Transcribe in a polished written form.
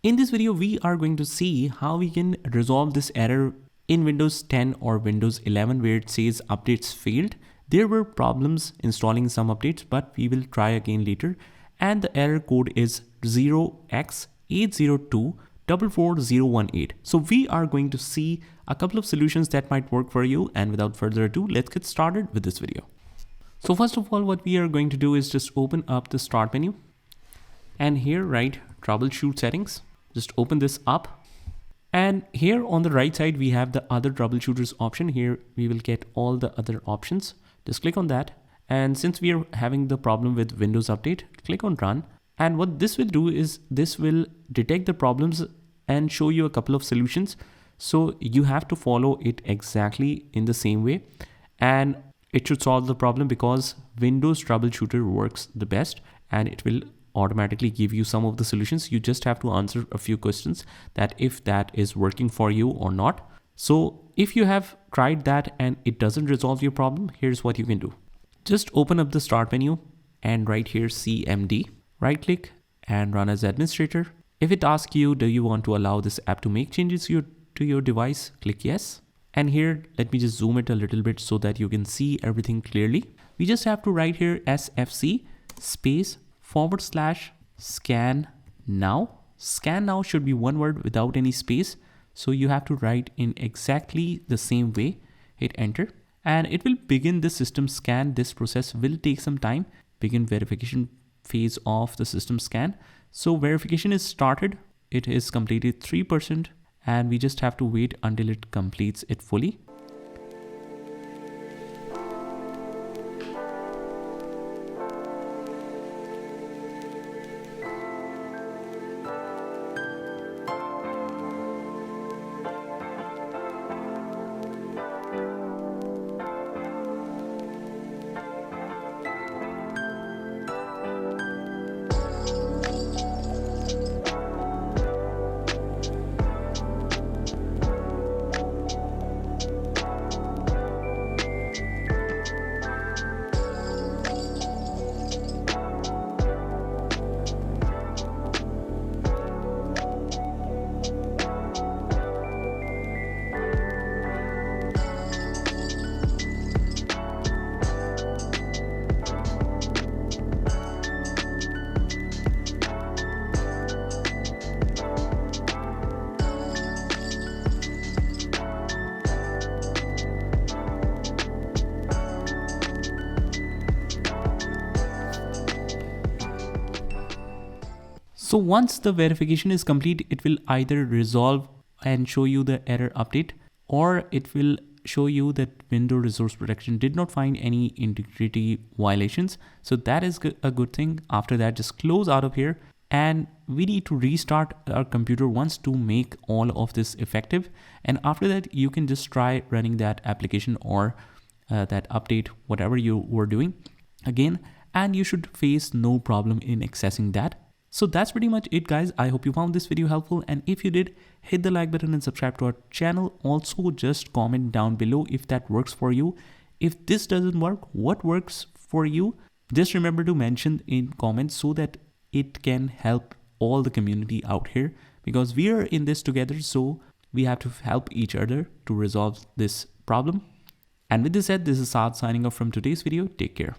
In this video, we are going to see how we can resolve this error in Windows 10 or Windows 11 where it says updates failed. There were problems installing some updates, but we will try again later. And the error code is 0x80244018. So we are going to see a couple of solutions that might work for you. And without further ado, let's get started with this video. So first of all, what we are going to do is just open up the start menu and here write troubleshoot settings. Just open this up, and here on the right side we have the other troubleshooters option. Here we will get all the other options. Just click on that, and since we are having the problem with Windows Update, click on run. And what this will do is this will detect the problems and show you a couple of solutions. So you have to follow it exactly in the same way, and it should solve the problem because Windows troubleshooter works the best, and it will automatically give you some of the solutions. You just have to answer a few questions that if that is working for you or not. So if you have tried that and it doesn't resolve your problem, here's what you can do. Just open up the start menu and right here CMD, right click and run as administrator. If it asks you, do you want to allow this app to make changes to your device, click yes. And here, let me just zoom it a little bit so that you can see everything clearly. We just have to write here SFC /scan now. Scan now should be one word without any space. So you have to write in exactly the same way. Hit enter and it will begin the system scan. This process will take some time. Begin verification phase of the system scan. So verification is started. It is completed 3%. And we just have to wait until it completes it fully. So once the verification is complete, it will either resolve and show you the error update, or it will show you that Windows Resource Protection did not find any integrity violations. So that is a good thing. After that, just close out of here, and we need to restart our computer once to make all of this effective. And after that, you can just try running that application or that update, whatever you were doing again, and you should face no problem in accessing that. So that's pretty much it, guys. I hope you found this video helpful, and if you did, hit the like button and subscribe to our channel. Also, just comment down below if that works for you. If this doesn't work, what works for you? Just remember to mention in comments so that it can help all the community out here, because we are in this together, so we have to help each other to resolve this problem. And with this said, this is Saad signing off from today's video. Take care.